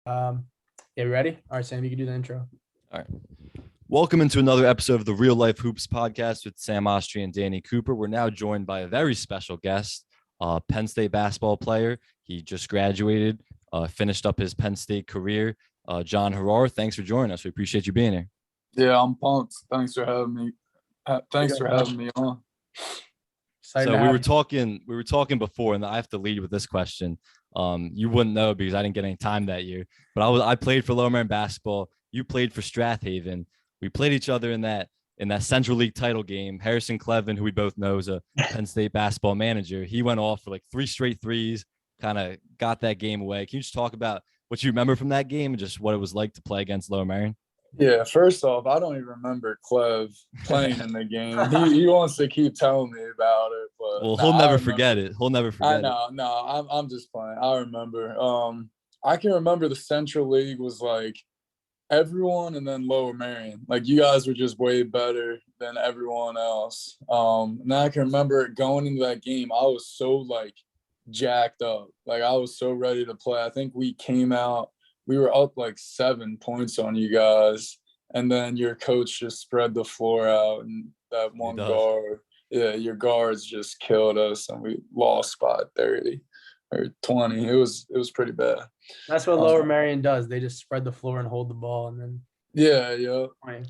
Yeah, ready? All right, Sam, you can do the intro. All right. Welcome into another episode of the ReaLife Hoops Podcast with Sam Ostry and Danny Cooper. We're now joined by a very special guest, Penn State basketball player. He just graduated, finished up his Penn State career. John Harrar, thanks for joining us. We appreciate you being here. Yeah, I'm pumped. Thanks for having me. Thanks for having me on. So we were talking before, and I have to lead with this question. You wouldn't know because I didn't get any time that year, but I played for Lower Merion basketball. You played for Strathaven. We played each other in that Central League title game. Harrison Clevin, who we both know is a Penn State basketball manager, he went off for like 3 straight threes, kind of got that game away. Can you just talk about what you remember from that game and just what it was like to play against Lower Merion? Yeah, first off, I don't even remember Clev playing in the game. He wants to keep telling me about it, but well, he'll never forget it. He'll never forget it. No, I'm just playing. I remember. I can remember the Central League was like everyone and then Lower Merion. Like you guys were just way better than everyone else. And I can remember going into that game, I was so like jacked up. Like I was so ready to play. I think we came out. We were up like 7 points on you guys, and then your coach just spread the floor out, and that one guard, your guards just killed us, and we lost by 30 or 20. It was pretty bad. That's what Lower Merion does. They just spread the floor and hold the ball, and then yeah. Right.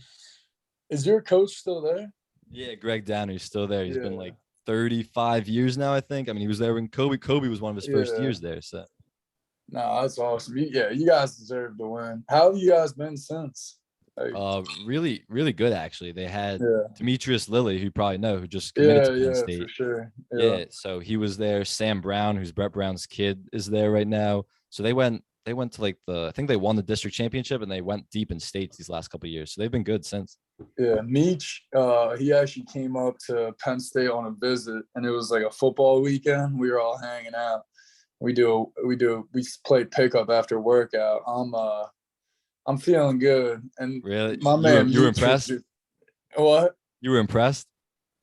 Is your coach still there? Yeah, Greg Downer's still there. He's been like 35 years now, I think. I mean, he was there when Kobe was one of his first years there. So. No, that's awesome. You guys deserve to win. How have you guys been since? Like, really, really good actually. They had Demetrius Lilly, who you probably know, who just committed to Penn State. For sure. Yeah, so he was there. Sam Brown, who's Brett Brown's kid, is there right now. So they went to like I think they won the district championship, and they went deep in states these last couple of years. So they've been good since. Yeah, Meech, he actually came up to Penn State on a visit, and it was like a football weekend. We were all hanging out. We play pickup after workout. I'm feeling good. And really, my man, you were impressed? What? You were impressed?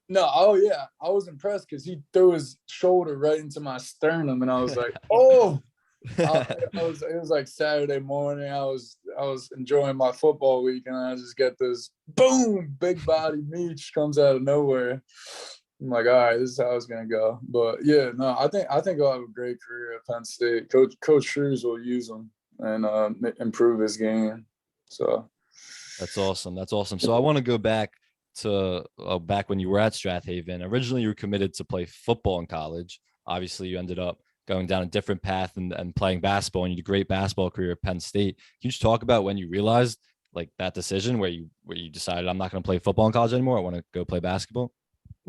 No, oh yeah, I was impressed because he threw his shoulder right into my sternum, and I was like, oh. It was like Saturday morning. I was enjoying my football week, and I just get this boom, big body Meech comes out of nowhere. I'm like, all right, this is how it's gonna go. But yeah, no, I think I'll have a great career at Penn State. Coach Shrews will use him and improve his game. So that's awesome. So I want to go back to back when you were at Strathaven. Originally, you were committed to play football in college. Obviously, you ended up going down a different path and playing basketball, and you did a great basketball career at Penn State. Can you just talk about when you realized like that decision where you decided I'm not going to play football in college anymore? I want to go play basketball.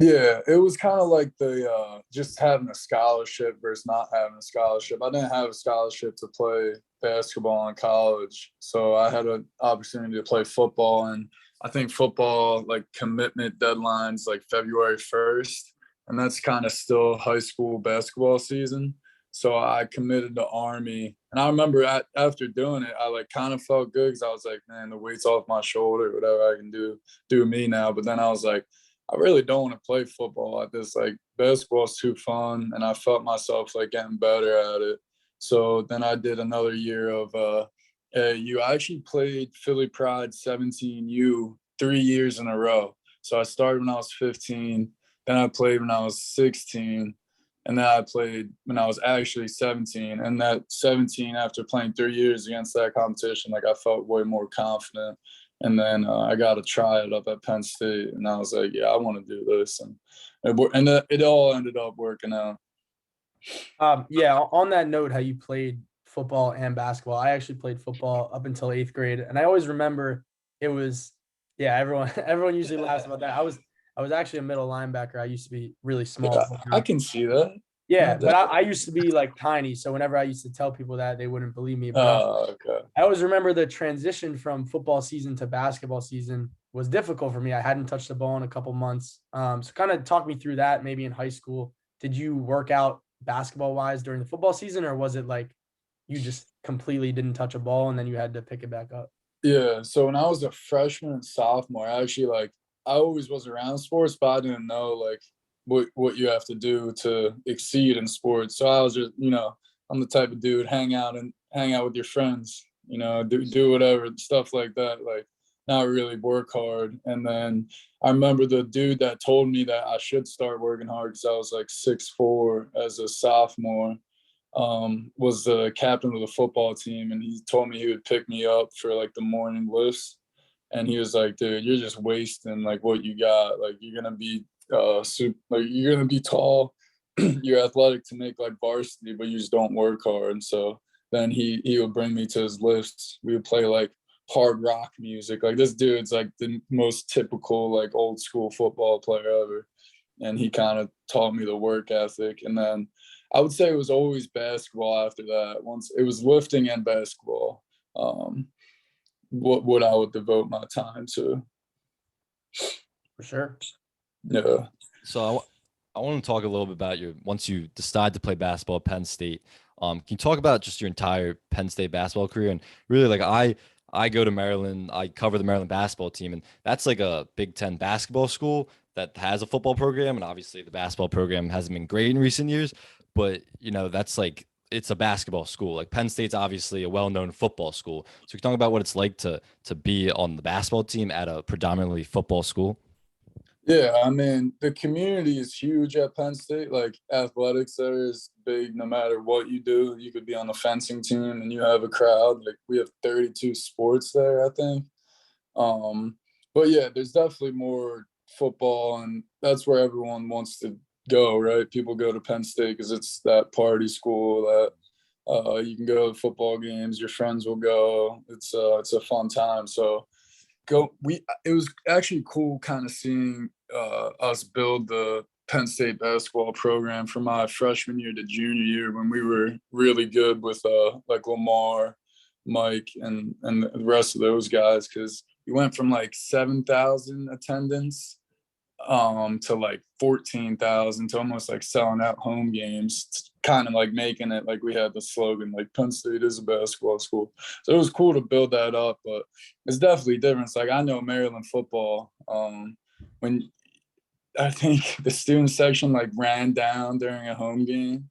Yeah, it was kind of like the just having a scholarship versus not having a scholarship. I didn't have a scholarship to play basketball in college, so I had an opportunity to play football. And I think football, like commitment deadlines, like February 1st, and that's kind of still high school basketball season. So I committed to Army, and I remember after doing it, I like kind of felt good because I was like, man, the weight's off my shoulder, whatever I can do me now. But then I was like, I really don't want to play football at this. Like basketball's too fun, and I felt myself like getting better at it. So then I did another year of AAU. I actually played Philly Pride 17U 3 years in a row. So I started when I was 15, then I played when I was 16, and then I played when I was actually 17. And that 17, after playing 3 years against that competition, like I felt way more confident. And then I got a tryout up at Penn State, and I was like, yeah, I want to do this. And it all ended up working out. On that note, how you played football and basketball. I actually played football up until 8th grade, and I always remember it was, everyone usually laughs about that. I was actually a middle linebacker. I used to be really small. Yeah, I can see that. Yeah, but I used to be like tiny. So whenever I used to tell people that, they wouldn't believe me. But okay. I always remember the transition from football season to basketball season was difficult for me. I hadn't touched the ball in a couple months. So kind of talk me through that maybe in high school. Did you work out basketball wise during the football season, or was it like you just completely didn't touch a ball and then you had to pick it back up? Yeah. So when I was a freshman and sophomore, I always was around sports, but I didn't know like what you have to do to exceed in sports. So I was just, I'm the type of dude hang out with your friends do whatever, stuff like that, like not really work hard. And then I remember the dude that told me that I should start working hard because I was like 6'4" as a sophomore, was the captain of the football team. And he told me he would pick me up for like the morning lifts. And he was like, dude, you're just wasting like what you got. Like you're going to be you're going to be tall. You're athletic to make like varsity, but you just don't work hard. And so then he would bring me to his lifts. We would play like hard rock music. Like this dude's like the most typical like old school football player ever. And he kind of taught me the work ethic. And then I would say it was always basketball after that. Once it was lifting and basketball, what I would devote my time to. For sure. Yeah. So I want to talk a little bit about once you decide to play basketball at Penn State. Can you talk about just your entire Penn State basketball career? And really, like I go to Maryland, I cover the Maryland basketball team, and that's like a Big 10 basketball school that has a football program. And obviously the basketball program hasn't been great in recent years, but that's like, it's a basketball school. Like Penn State's obviously a well-known football school. So we can talk about what it's like to be on the basketball team at a predominantly football school. Yeah, I mean, the community is huge at Penn State. Like athletics there is big no matter what you do. You could be on the fencing team and you have a crowd. Like we have 32 sports there, I think. But yeah, there's definitely more football, and that's where everyone wants to go, right? People go to Penn State because it's that party school that you can go to football games, your friends will go. It's a fun time. So it was actually cool kind of seeing us build the Penn State basketball program from my freshman year to junior year when we were really good with like Lamar, Mike, and the rest of those guys, because we went from like 7,000 attendance to like 14,000 to almost like selling out home games, kind of like making it like we had the slogan like Penn State is a basketball school. So it was cool to build that up, but it's definitely different. Like I know Maryland football, when I think the student section like ran down during a home game.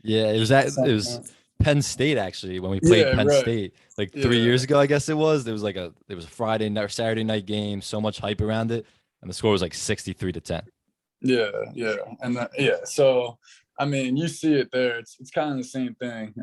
Yeah, it was Penn State actually when we played Penn State like 3 years ago. I guess it was. There was a Friday night or Saturday night game. So much hype around it, and the score was like 63-10. Yeah, and so I mean, you see it there. It's kind of the same thing.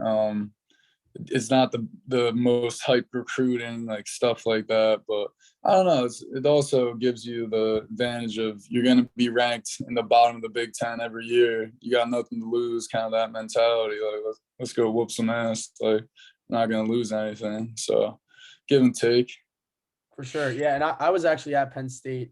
It's not the most hype recruiting, like stuff like that, but I don't know. It also gives you the advantage of you're going to be ranked in the bottom of the Big 10 every year. You got nothing to lose, kind of that mentality. Like let's go whoop some ass. Like not going to lose anything. So give and take. For sure, yeah. And I was actually at Penn State.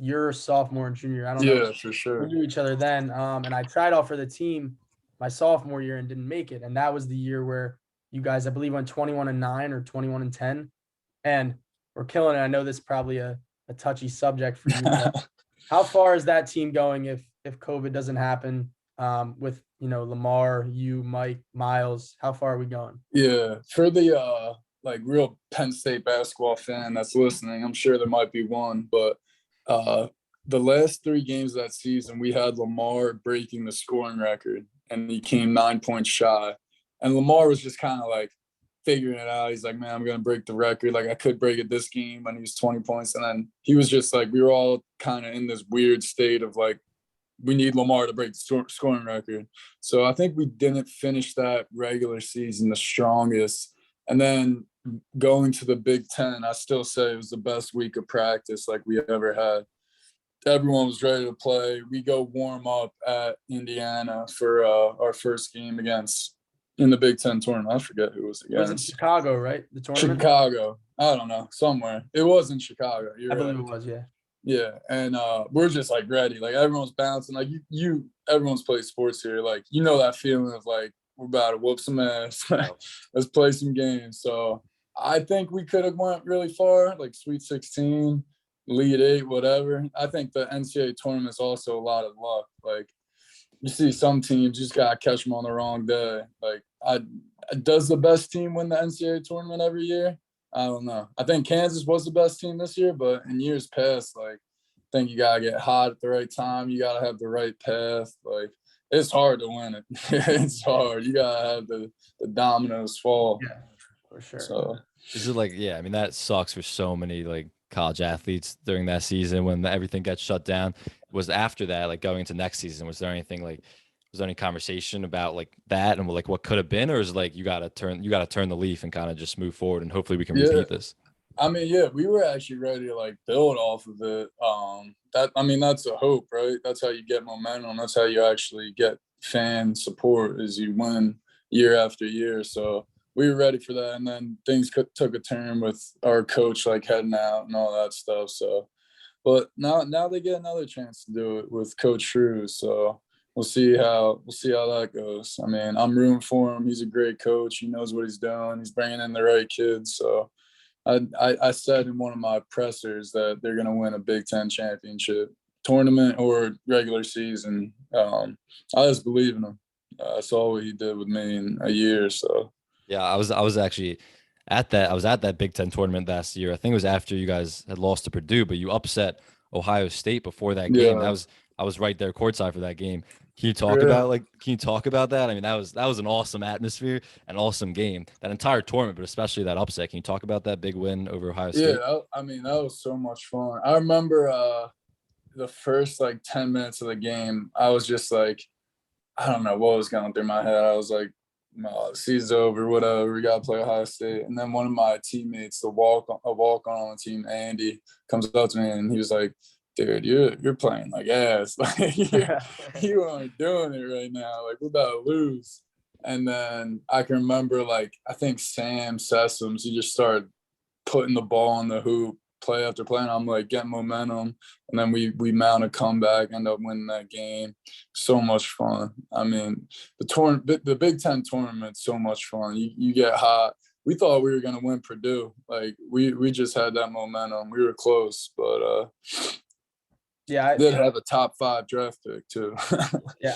You're sophomore and junior. I don't know. Yeah, for sure. We knew each other then, and I tried out for the team my sophomore year and didn't make it. And that was the year where you guys, I believe, went 21-9 or 21-10, and we're killing it. I know this is probably a touchy subject for you. But how far is that team going if COVID doesn't happen? With Lamar, you, Mike, Miles, how far are we going? Yeah, for the like real Penn State basketball fan that's listening, I'm sure there might be one, but the last 3 games of that season, we had Lamar breaking the scoring record, and he came 9 points shy. And Lamar was just kind of like figuring it out. He's like, man, I'm going to break the record. Like I could break it this game when he was 20 points. And then he was just like, we were all kind of in this weird state of like, we need Lamar to break the scoring record. So I think we didn't finish that regular season the strongest. And then going to the Big 10, I still say it was the best week of practice like we ever had. Everyone was ready to play. We go warm up at Indiana for our first game in the Big 10 tournament. I forget who it was against. It was in Chicago, right? The tournament? Chicago. I don't know. Somewhere. It was in Chicago. I believe it was, yeah. Yeah. And we're just like ready. Like everyone's bouncing. Like everyone's played sports here. Like, that feeling of like, we're about to whoop some ass. Let's play some games. So I think we could have went really far, like Sweet 16, Elite 8, whatever. I think the NCAA tournament is also a lot of luck. Like you see some teams just got to catch them on the wrong day. Like does the best team win the NCAA tournament every year? I don't know. I think Kansas was the best team this year, but in years past, like I think you got to get hot at the right time. You got to have the right path. Like it's hard to win it. It's hard. You got to have the dominoes fall. Yeah. For sure. So is it like, yeah, I mean, that sucks for so many like college athletes during that season when everything got shut down. Was after that, like going into next season, was there anything like, was there any conversation about like that and like what could have been, or is it like you gotta turn the leaf and kind of just move forward and hopefully we can repeat this? I mean, yeah, we were actually ready to like build off of it. That's a hope, right? That's how you get momentum. That's how you actually get fan support, is you win year after year. So we were ready for that, and then things took a turn with our coach like heading out and all that stuff. So, but now they get another chance to do it with Coach Shrews. So we'll see how that goes. I mean, I'm rooting for him. He's a great coach. He knows what he's doing. He's bringing in the right kids. So I said in one of my pressers that they're going to win a Big 10 championship, tournament or regular season. I just believe in him. I saw what he did with me in a year. So yeah, I was actually at that. I was at that Big 10 tournament last year. I think it was after you guys had lost to Purdue, but you upset Ohio State before that game. yeah, I was right there courtside for that game. Can you talk about that? I mean, that was an awesome atmosphere, an awesome game. That entire tournament, but especially that upset. Can you talk about that big win over Ohio State? Yeah, that was so much fun. I remember the first like 10 minutes of the game, I was just like, I don't know what was going through my head. I was like, no, the season's over, whatever. We gotta play Ohio State. And then one of my teammates, a walk on the team, Andy, comes up to me and he was like, dude, you're playing like ass. Like you aren't doing it right now. Like we're about to lose. And then I can remember like I think Sam Sessoms, he just started putting the ball in the hoop play after play, and I'm like getting momentum, and then we mount a comeback, end up winning that game. So much fun. I mean, the Big 10 tournament's so much fun. You get hot. We thought we were gonna win Purdue. Like we just had that momentum. We were close, but yeah, did have a top 5 draft pick too. Yeah,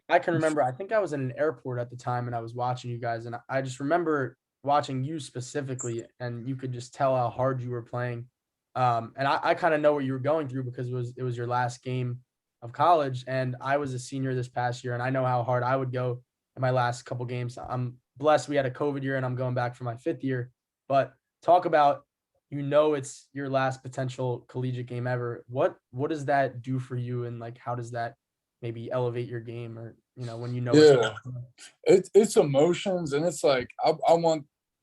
I can remember. I think I was in an airport at the time, and I was watching you guys, and I just remember watching you specifically, and you could just tell how hard you were playing. And I kind of know what you were going through because it was your last game of college, and I was a senior this past year, and I know how hard I would go in my last couple games. I'm blessed we had a COVID year, and I'm going back for my 5th year. But talk about, it's your last potential collegiate game ever. What does that do for you, and like how does that maybe elevate your game, or when it's emotions, and it's like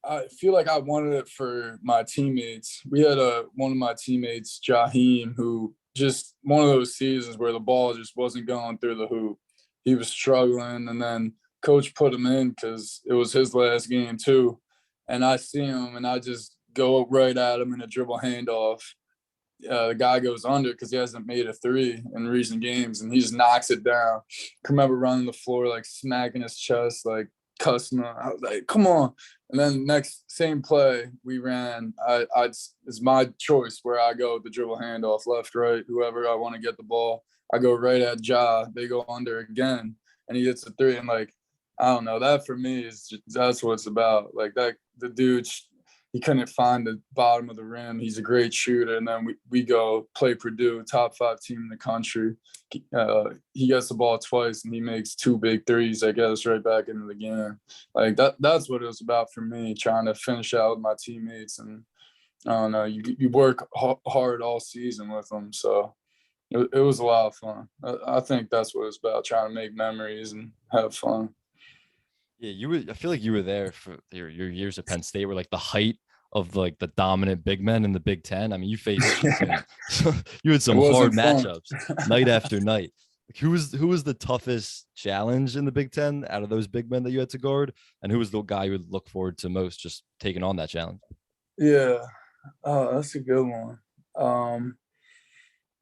I feel like I wanted it for my teammates. We had one of my teammates, Jaheim, who just one of those seasons where the ball just wasn't going through the hoop. He was struggling, and then coach put him in because it was his last game too. And I see him, and I just go right at him in a dribble handoff. The guy goes under because he hasn't made a 3 in recent games, and he just knocks it down. I remember running the floor, like smacking his chest, like cussing him. I was like, come on. And then same play we ran, it's my choice where I go the dribble handoff, left, right, whoever I want to get the ball. I go right at Ja. They go under again, and he hits a 3. And like, I don't know, that for me that's what it's about. Like that, the dude, he couldn't find the bottom of the rim. He's a great shooter. And then we go play Purdue, top 5 team in the country. He gets the ball twice, and he makes 2 big threes that get us right back into the game. Like that's what it was about for me, trying to finish out with my teammates. And I don't know, you work hard all season with them. So it was a lot of fun. I think that's what it's about, trying to make memories and have fun. Yeah, I feel like you were there for your years at Penn State, were like the height of like the dominant big men in the Big 10. I mean, you faced you had some hard matchups night after night. Like, who was the toughest challenge in the Big 10 out of those big men that you had to guard, and who was the guy you would look forward to most just taking on that challenge? Yeah, that's a good one.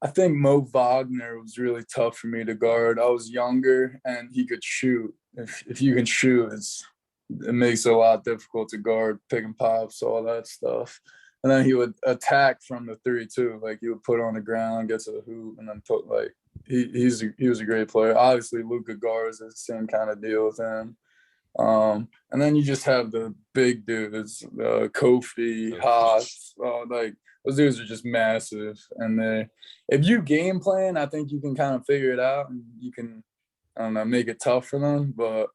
I think Mo Wagner was really tough for me to guard. I was younger, and he could shoot. If you can shoot, it makes it a lot difficult to guard, pick and pops, all that stuff. And then he would attack from the 3 too. Like he would put on the ground, get to the hoop, and then put like he was a great player. Obviously, Luka Garza is the same kind of deal with him. And then you just have the big dudes, Kofi, Haas, like those dudes are just massive. And if you game plan, I think you can kind of figure it out, and you can, I don't know, make it tough for them. But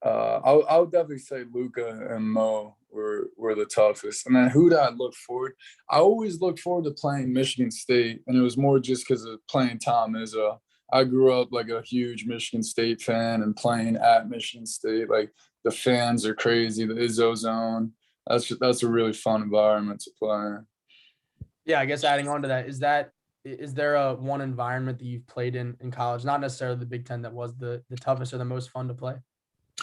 I would definitely say Luka and Mo were the toughest. And then who did I look forward? I always looked forward to playing Michigan State, and it was more just because of playing Tom Izzo. I grew up like a huge Michigan State fan, and playing at Michigan State, like the fans are crazy. The Izzo zone, that's a really fun environment to play in. Yeah, I guess adding on to that, is there a one environment that you've played in college? Not necessarily the Big Ten that was the toughest or the most fun to play.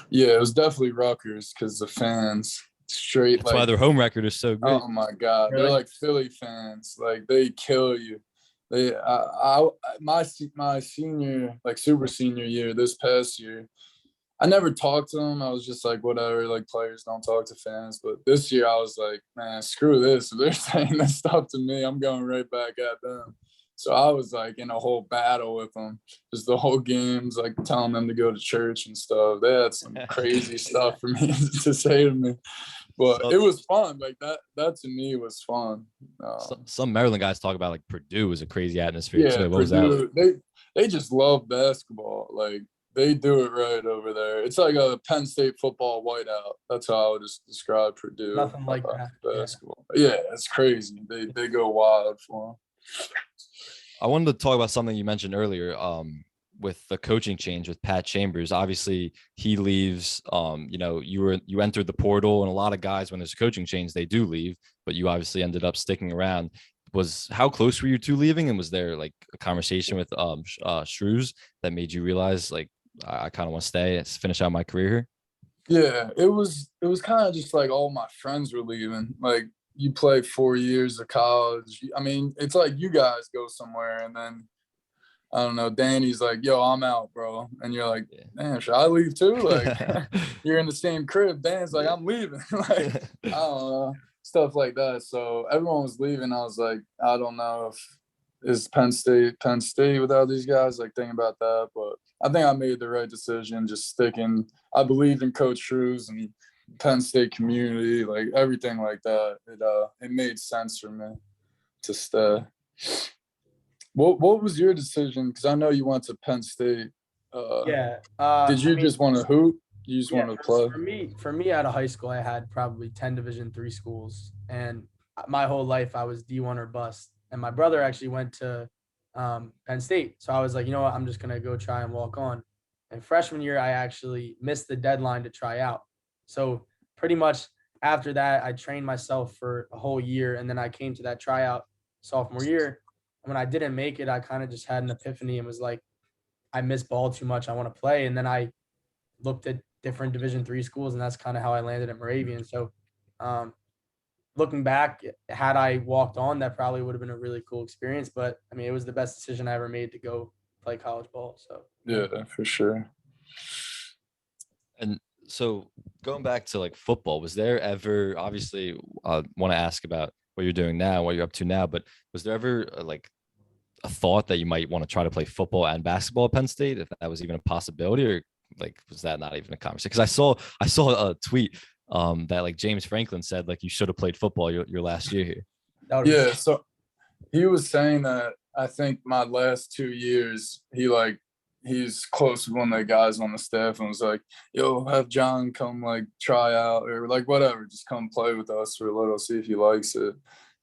Yeah, it was definitely Rutgers because the fans straight. That's why their home record is so great. Oh my God, Really? they're like Philly fans. Like they kill you. My senior, like super senior year, this past year, I never talked to them. I was just like, whatever, like players don't talk to fans. But this year I was like, man, screw this. If they're saying this stuff to me, I'm going right back at them. So I was like in a whole battle with them, just the whole games, like telling them to go to church and stuff. They had some crazy stuff for me to say to me. But it was fun. Like that to me was fun. Some Maryland guys talk about like Purdue was a crazy atmosphere. Yeah, too. Purdue, they just love basketball. Like they do it right over there. It's like a Penn State football whiteout. That's how I would just describe Purdue. Nothing like that. Basketball. Yeah, it's crazy. They go wild for them. I wanted to talk about something you mentioned earlier. With the coaching change with Pat Chambers, obviously he leaves. You entered the portal, and a lot of guys, when there's a coaching change, they do leave. But you obviously ended up sticking around. How close were you to leaving? And was there like a conversation with Shrews that made you realize like I kind of want to stay and finish out my career here? Yeah, it was kind of just like all my friends were leaving. Like you play 4 years of college. I mean, it's like you guys go somewhere and then I don't know, Danny's like, yo, I'm out, bro. And you're like, damn, should I leave too? Like you're in the same crib. Dan's like, I'm leaving. Like, I don't know, stuff like that. So everyone was leaving. I was like, I don't know if is Penn State without these guys, like thinking about that. But I think I made the right decision, just sticking. I believed in Coach Shrews and Penn State community, like everything like that. It made sense for me to stay. What was your decision? Because I know you went to Penn State. Did you just want to hoop? You just want to play? For me, out of high school, I had probably 10 Division III schools, and my whole life I was D1 or bust. And my brother actually went to Penn State, so I was like, you know what, I'm just gonna go try and walk on. And freshman year, I actually missed the deadline to try out. So pretty much after that, I trained myself for a whole year, and then I came to that tryout sophomore year. When I didn't make it, I kind of just had an epiphany and was like, I miss ball too much. I want to play. And then I looked at different Division III schools, and that's kind of how I landed at Moravian. So looking back, had I walked on, that probably would have been a really cool experience. But I mean, it was the best decision I ever made to go play college ball. So yeah, for sure. And so going back to like football, was there ever, obviously I want to ask about what you're doing now, what you're up to now, but was there ever like a thought that you might want to try to play football and basketball at Penn State, if that was even a possibility, or like was that not even a conversation? Because I saw a tweet that like James Franklin said like you should have played football your last year here. Yeah, so he was saying that I think my last 2 years he's close with one of the guys on the staff and was like, yo, have John come like try out or like whatever, just come play with us for a little, see if he likes it.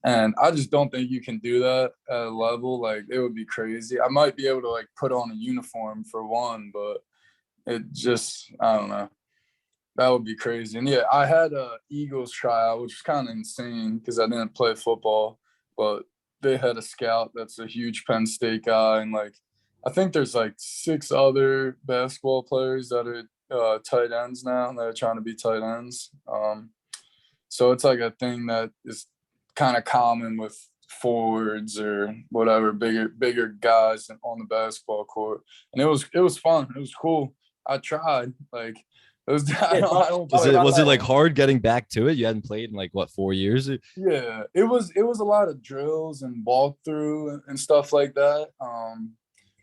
And I just don't think you can do that at a level. Like, it would be crazy. I might be able to, like, put on a uniform for one, but it just, I don't know. That would be crazy. And, yeah, I had a Eagles tryout, which was kind of insane because I didn't play football. But they had a scout that's a huge Penn State guy. And, like, I think there's, like, 6 other basketball players that are tight ends now that are trying to be tight ends. So it's, like, a thing that is kind of common with forwards or whatever, bigger guys on the basketball court. And it was fun. It was cool. I tried. Like, it was, was it like hard getting back to it? You hadn't played in like what, 4 years? Yeah, it was a lot of drills and walkthrough and stuff like that.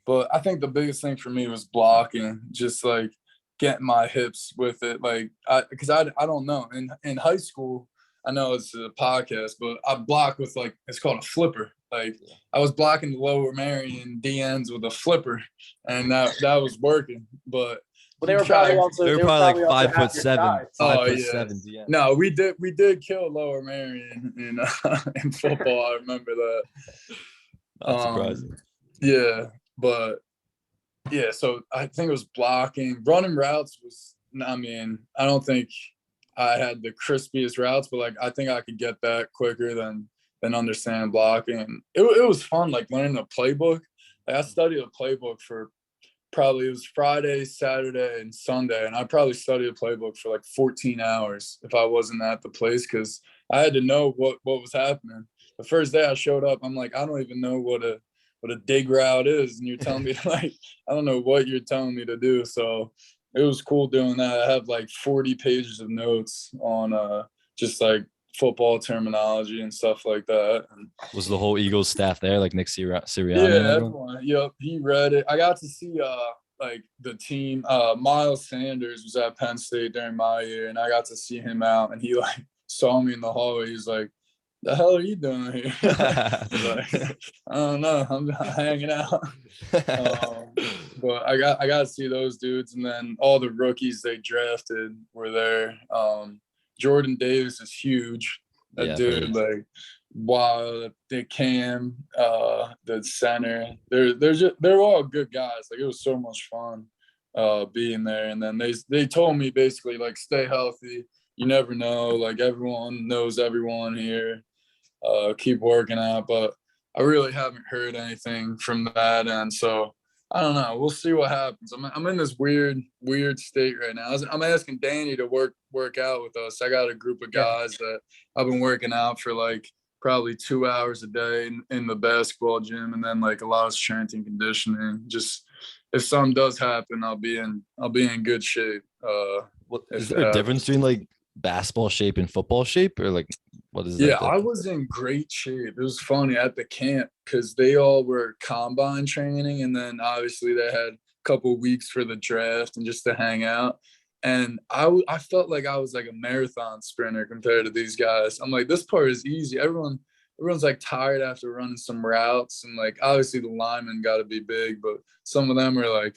But I think the biggest thing for me was blocking, just like getting my hips with it. Like, because I don't know. In high school, I know it's a podcast, but I block with like, it's called a flipper. Like I was blocking the Lower Marion DNs with a flipper, and that was working. But Well, they were probably also they were probably like 5'7", size. 5'7". Yeah. No, we did kill Lower Marion in football. I remember that. Not surprising. Yeah, but yeah, so I think it was blocking. Running routes was, I mean, I don't think I had the crispiest routes, but like I think I could get that quicker than understand blocking. It was fun, like learning a playbook. Like I studied a playbook for probably, it was Friday, Saturday, and Sunday, and I probably studied a playbook for like 14 hours if I wasn't at the place, because I had to know what was happening. The first day I showed up, I'm like, I don't even know what a dig route is, and you're telling me to, like, I don't know what you're telling me to do. So it was cool doing that. I have like 40 pages of notes on just like football terminology and stuff like that. Was the whole Eagles staff there, like Nick Sirianni? Yeah, everyone. Yep, he read it. I got to see like the team. Miles Sanders was at Penn State during my year, and I got to see him out, and he like saw me in the hallway. He's like, "The hell are you doing here?" Like, I don't know. I'm hanging out. But I got to see those dudes, and then all the rookies they drafted were there. Jordan Davis is huge. That dude, like, wow, the Cam, the center. They're all good guys. Like, it was so much fun being there. And then they told me basically, like, stay healthy. You never know. Like, everyone knows everyone here. Keep working out. But I really haven't heard anything from that. And so I don't know. We'll see what happens. I'm in this weird state right now. I'm asking Danny to work out with us. I got a group of guys that I've been working out for like probably 2 hours a day in the basketball gym, and then like a lot of strength and conditioning. Just if something does happen, I'll be in good shape. Is there a difference between like basketball shape and football shape, or like what is that? Yeah, I was in great shape. It was funny at the camp because they all were combine training, and then obviously they had a couple weeks for the draft and just to hang out. And I felt like I was like a marathon sprinter compared to these guys. I'm like, this part is easy. Everyone's like tired after running some routes, and like obviously the linemen got to be big, but some of them are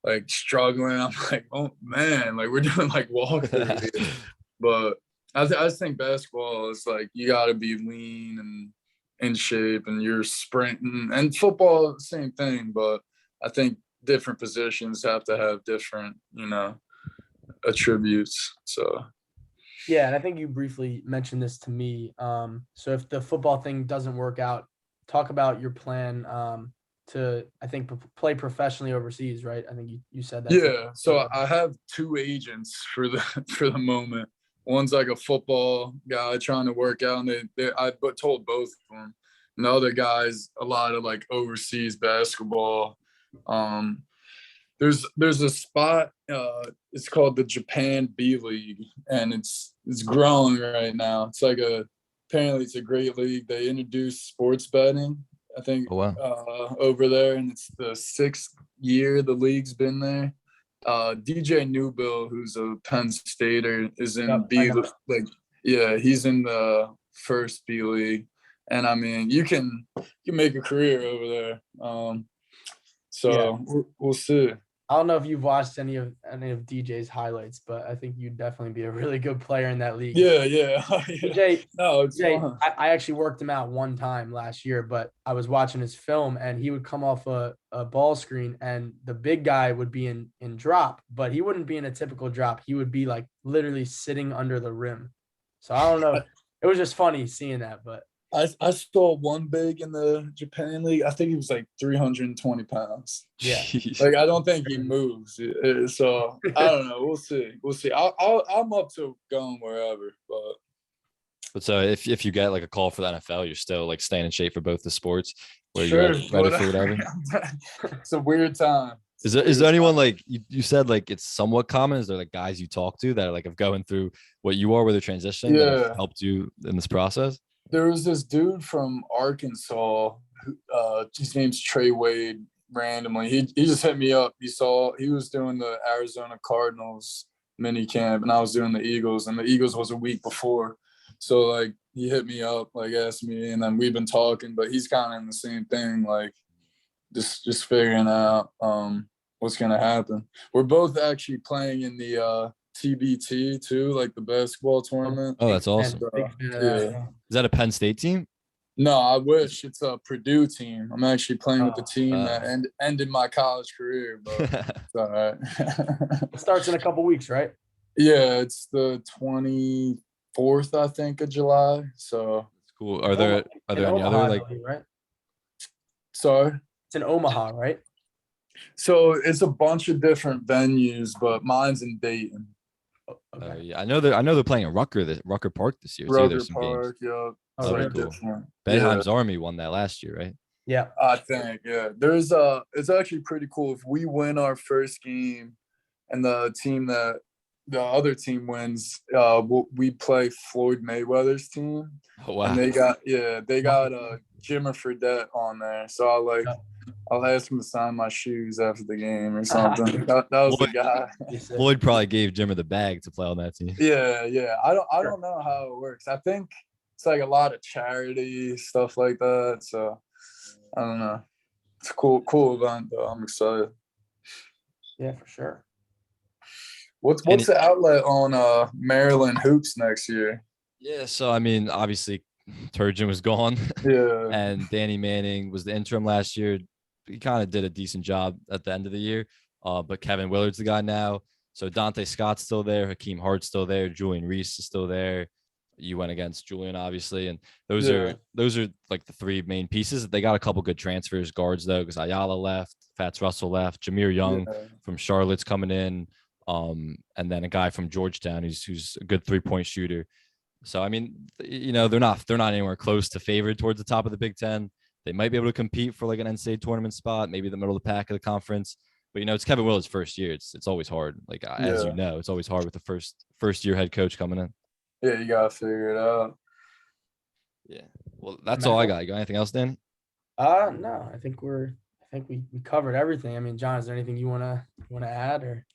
like struggling. I'm like, oh man, like we're doing like walkthrough here. But I just think basketball is like you got to be lean and in shape, and you're sprinting. And football, same thing. But I think different positions have to have different, attributes. So. Yeah, and I think you briefly mentioned this to me. So if the football thing doesn't work out, talk about your plan to, I think, play professionally overseas, right? I think you said that. Yeah. So I have 2 agents for the moment. One's like a football guy trying to work out, and I told both of them. And the other guy's a lot of like overseas basketball. There's a spot. It's called the Japan B League, and it's growing right now. It's like apparently it's a great league. They introduced sports betting, I think, over there, and it's the 6th year the league's been there. DJ Newbill, who's a Penn Stater, is in B League. Like, yeah, he's in the first B League, and I mean, you can make a career over there. We'll see. I don't know if you've watched any of DJ's highlights, but I think you'd definitely be a really good player in that league. Yeah. DJ, it's fun. I actually worked him out one time last year, but I was watching his film, and he would come off a ball screen, and the big guy would be in drop, but he wouldn't be in a typical drop. He would be like literally sitting under the rim. So I don't know. It was just funny seeing that, but. I saw one big in the Japan League. I think he was like 320 pounds. Yeah. Like, I don't think he moves. So I don't know. We'll see. I'm up to going wherever, but so if you get like a call for the NFL, you're still like staying in shape for both the sports, where sure, you're ready for whatever. It's a weird time. Is there anyone like you said, like it's somewhat common? Is there like guys you talk to that are like of going through what you are with the transition that have helped you in this process? There was this dude from Arkansas who, his name's Trey Wade. Randomly, he just hit me up. He was doing the Arizona Cardinals mini camp, and I was doing the Eagles, and the Eagles was a week before. So like he hit me up, like asked me, and then we've been talking. But he's kind of in the same thing, like just figuring out what's gonna happen. We're both actually playing in the TBT too, like the basketball tournament. Oh, that's awesome. Yeah. Is that a Penn State team? No, I wish. It's a Purdue team. I'm actually playing with the team that ended my college career, but it's all right. It starts in a couple weeks, right? Yeah, it's the 24th, I think, of July. So cool. Are there any Omaha, other like? right? Sorry. It's in Omaha, right? So it's a bunch of different venues, but mine's in Dayton. Okay. Yeah, I know they're playing at Rucker Park this year. Rucker Park, yeah. Oh, very really? cool. Boeheim's Army won that last year, right? Yeah, I think, yeah. It's actually pretty cool if we win our first game and the other team wins, we play Floyd Mayweather's team. Oh, wow. And they got Jimmer Fredette on there. So I'll ask him to sign my shoes after the game or something. That was the guy. Floyd probably gave Jimmer the bag to play on that team. Yeah. I don't know how it works. I think it's like a lot of charity stuff like that. So I don't know. It's a cool event though. I'm excited. Yeah, for sure. What's the outlet on Maryland hoops next year? Yeah, so I mean, obviously Turgeon was gone. Yeah. And Danny Manning was the interim last year. He kind of did a decent job at the end of the year. But Kevin Willard's the guy now. So Dante Scott's still there. Hakeem Hart's still there. Julian Reese is still there. You went against Julian, obviously. And those are like the three main pieces. They got a couple good transfers, guards, though, because Ayala left, Fats Russell left, Jameer Young from Charlotte's coming in. And then a guy from Georgetown who's a good 3-point shooter. So, I mean, they're not anywhere close to favored towards the top of the Big Ten. They might be able to compete for like an NCAA tournament spot, maybe the middle of the pack of the conference. But, it's Kevin Willard's first year. It's always hard. Like, as you know, it's always hard with the first year head coach coming in. Yeah, you got to figure it out. Yeah. Well, that's all I got. You got anything else, Danny? No, I think we covered everything. I mean, John, is there anything you want to add or?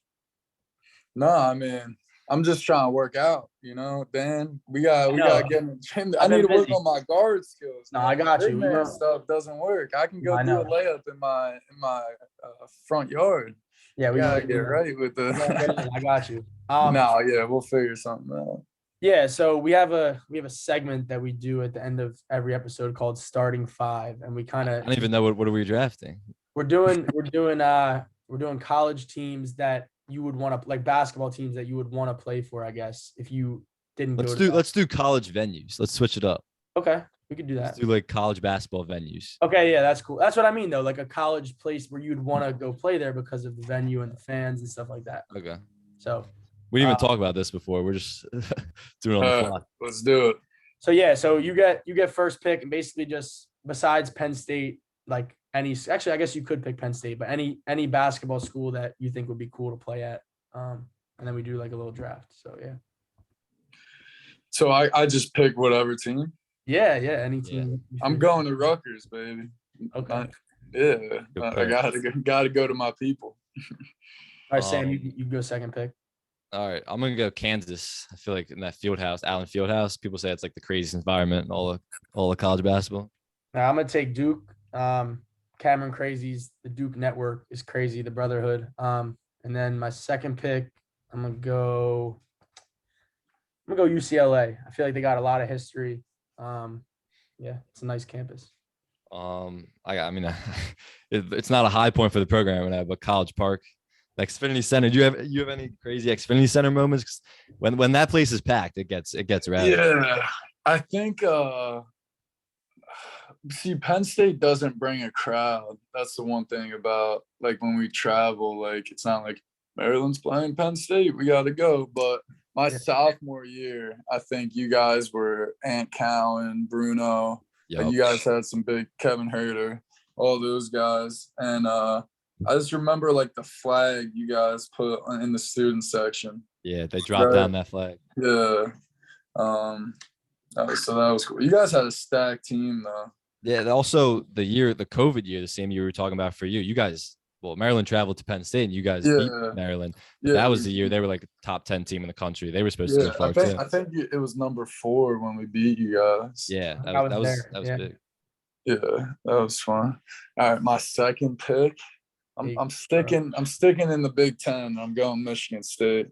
No, I mean, I'm just trying to work out, Dan. We got to get in the gym. I need to work on my guard skills. No, I got you. Man, stuff doesn't work. I can go do a layup in my front yard. Yeah, we gotta get right with the. I got you. We'll figure something out. Yeah, so we have a segment that we do at the end of every episode called Starting Five, and we kind of. I don't even know what are we drafting. We're doing college teams that you would want to, like basketball teams that you would want to play for, I guess, if you didn't let's do college venues. Let's switch it up. Okay, we could do that. Let's do like college basketball venues. Okay, yeah, that's cool. That's what I mean though, like a college place where you'd want to go play there because of the venue and the fans and stuff like that. Okay. So we didn't even talk about this before. We're just doing it on the fly. Let's do it. So yeah, so you get first pick, and basically just besides Penn State, like actually I guess you could pick Penn State, but any basketball school that you think would be cool to play at. And then we do like a little draft. So yeah. So I just pick whatever team. Yeah, any team. Yeah. I'm going to Rutgers, baby. Okay. I gotta go to my people. All right, Sam, you go second pick. All right, I'm gonna go Kansas. I feel like in that Allen Fieldhouse, people say it's like the craziest environment in all the college basketball. Now I'm gonna take Duke. Cameron Crazy's the Duke network is crazy. The Brotherhood. And then my second pick, I'm gonna go UCLA. I feel like they got a lot of history. It's a nice campus. It's not a high point for the program right now, but College Park, the Xfinity Center. Do you have any crazy Xfinity Center moments? 'Cause when that place is packed, it gets rowdy. Yeah, I think. See, Penn State doesn't bring a crowd. That's the one thing about like when we travel. Like it's not like Maryland's playing Penn State, we got to go. But my sophomore year, I think you guys were Ant Cowan, Bruno, and you guys had some big Kevin Herter, all those guys. And I just remember like the flag you guys put in the student section. Yeah, they dropped down that flag. Yeah. So that was cool. You guys had a stacked team though. Yeah. Also, the COVID year, the same year we were talking about for you guys. Well, Maryland traveled to Penn State, and you guys beat Maryland. Yeah, that was the year they were like a top 10 team in the country. They were supposed to go far too. I think it was number 4 when we beat you guys. Yeah, that was big. Yeah, that was fun. All right, my second pick, I'm sticking in the Big 10. I'm going Michigan State.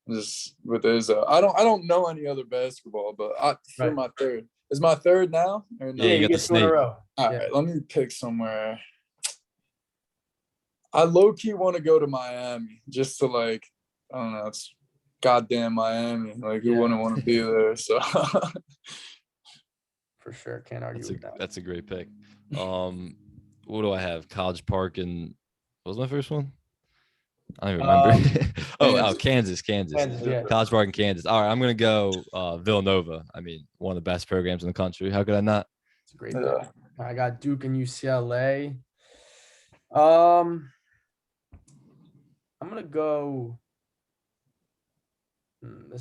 Just with Izzo. I don't know any other basketball, but for my third. Is my third now? Or no? Yeah, you get the two in a snake. row. All right, let me pick somewhere. I low-key want to go to Miami just to I don't know, it's goddamn Miami. Who wouldn't want to be there? So for sure. Can't argue with that. That's a great pick. What do I have? College Park and what was my first one? I don't even remember. Kansas. Yeah. College Park in Kansas. All right, I'm gonna go Villanova. I mean, one of the best programs in the country. How could I not? It's a great pick. I got Duke and UCLA. I'm gonna go. I'm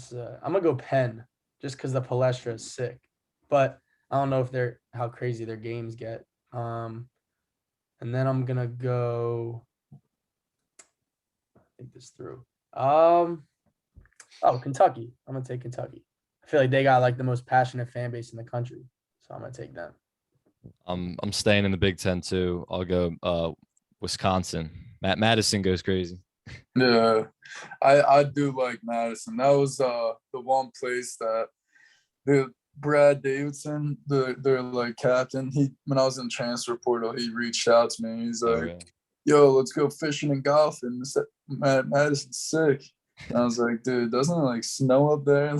gonna go Penn just because the Palestra is sick, but I don't know if how crazy their games get. And then I'm gonna go. Think this through. Kentucky. I'm gonna take Kentucky. I feel like they got the most passionate fan base in the country, so I'm gonna take them. I'm staying in the Big 10 too. I'll go Wisconsin. Madison goes crazy. Yeah, I do like Madison. That was the one place that the Brad Davidson, their captain. When I was in transfer portal, he reached out to me. He's like, "Yo, let's go fishing and golfing. Madison's sick." And I was like, "Dude, doesn't it snow up there?"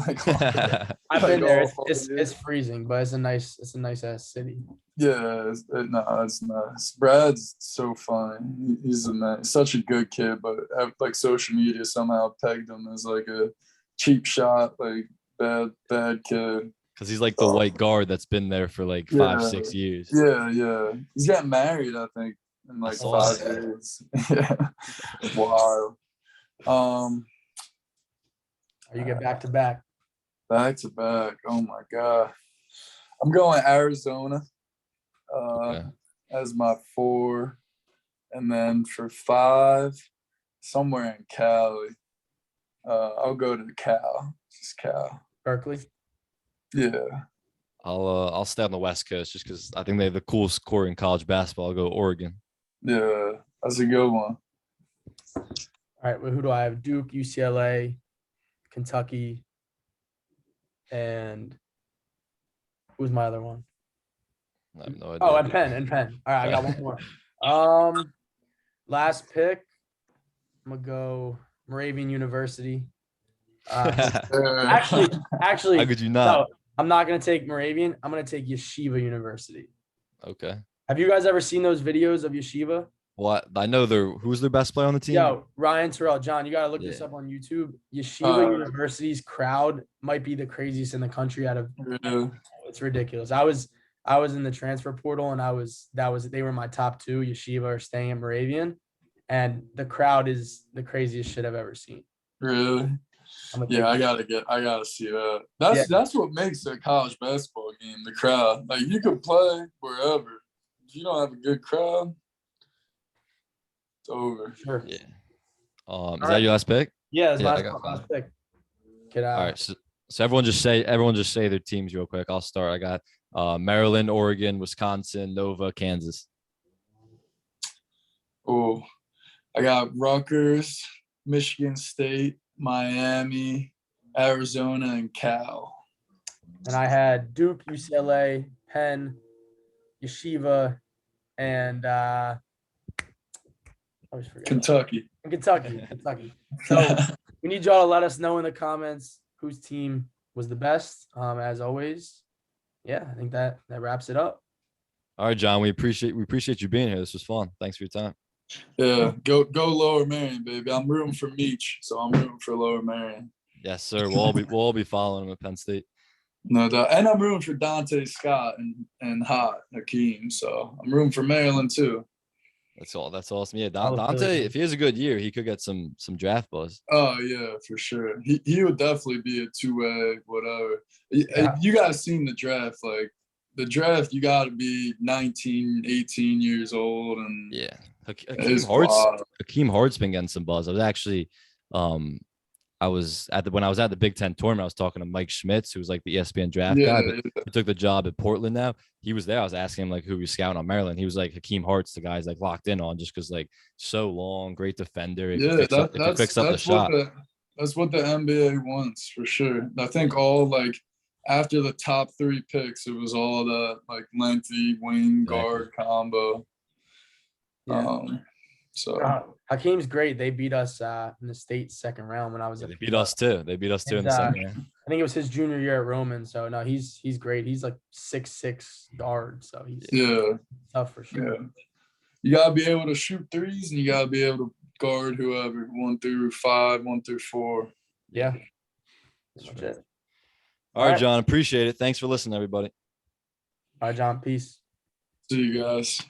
I've been there. It's freezing, but it's a nice ass city. Yeah, it's nice. Brad's so funny. He's such a good kid, but social media somehow pegged him as a cheap shot, bad kid. Because he's the white guard that's been there for 5-6 years. Yeah. He's getting married, I think, in 5 years. Yeah. Wow. You get back to back. Back to back. Oh my God. I'm going Arizona as my 4. And then for 5, somewhere in Cali. I'll go to Cal. Just Cal. Berkeley. Yeah. I'll stay on the West Coast just because I think they have the coolest core in college basketball. I'll go Oregon. Yeah, that's a good one. All right, well, who do I have? Duke, UCLA, Kentucky, and who's my other one? I have no idea. Oh, and Penn. All right, I got one more. Last pick, I'm gonna go Moravian University. Actually, how could you not? No, I'm not gonna take Moravian. I'm gonna take Yeshiva University. Okay. Have you guys ever seen those videos of Yeshiva? What? I know who's their best player on the team? Yo, Ryan Terrell. John, you gotta look this up on YouTube. Yeshiva University's crowd might be the craziest in the country. It's ridiculous. I was in the transfer portal, and they were my top 2. Yeshiva are staying at Moravian, and the crowd is the craziest shit I've ever seen. Really? Yeah, I gotta see that. That's what makes a college basketball game, the crowd. You could play wherever. If you don't have a good crowd, it's over. Sure. Yeah. Is that your last pick? Yeah, that's my last pick. Get out. All right. So everyone just say their teams real quick. I'll start. I got Maryland, Oregon, Wisconsin, Nova, Kansas. Oh, I got Rutgers, Michigan State, Miami, Arizona, and Cal. And I had Duke, UCLA, Penn, Yeshiva, and I always forget. Kentucky. Kentucky. So we need y'all to let us know in the comments whose team was the best. As always, I think that wraps it up. All right, John. We appreciate you being here. This was fun. Thanks for your time. Yeah, go Lower Merion, baby. I'm rooting for Meach, so I'm rooting for Lower Merion. Yes, sir. We'll all be following him at Penn State. No doubt. And I'm rooting for Dante Scott and Hakeem. So I'm rooting for Maryland too. That's awesome. Yeah, Dante, if he has a good year, he could get some draft buzz. Oh yeah, for sure. He would definitely be a 2-way, whatever. Yeah. You guys seen the draft? The draft, you got to be 19, 18 years old, and Hakeem Hart's been getting some buzz. I was actually when I was at the Big 10 tournament, I was talking to Mike Schmitz, who was like the ESPN draft guy, but he took the job at Portland now. He was there. I was asking him like who he was scouting on Maryland. He was like Hakeem Hart's the guy's like locked in on just because like so long, great defender. If he picks up the shot. That's what the NBA wants for sure. I think all like after the top 3 picks, it was all that like lengthy wing guard combo. Yeah. Hakeem's great. They beat us in the state second round when I was. They beat us too. They beat us too in the second round. I think it was his junior year at Roman. So no, he's great. He's like 6'6" guard. So he's tough for sure. Yeah. You gotta be able to shoot threes, and you gotta be able to guard whoever 1 through 5, 1 through 4. Yeah. That's it. All right, John. Appreciate it. Thanks for listening, everybody. All right, John. Peace. See you guys.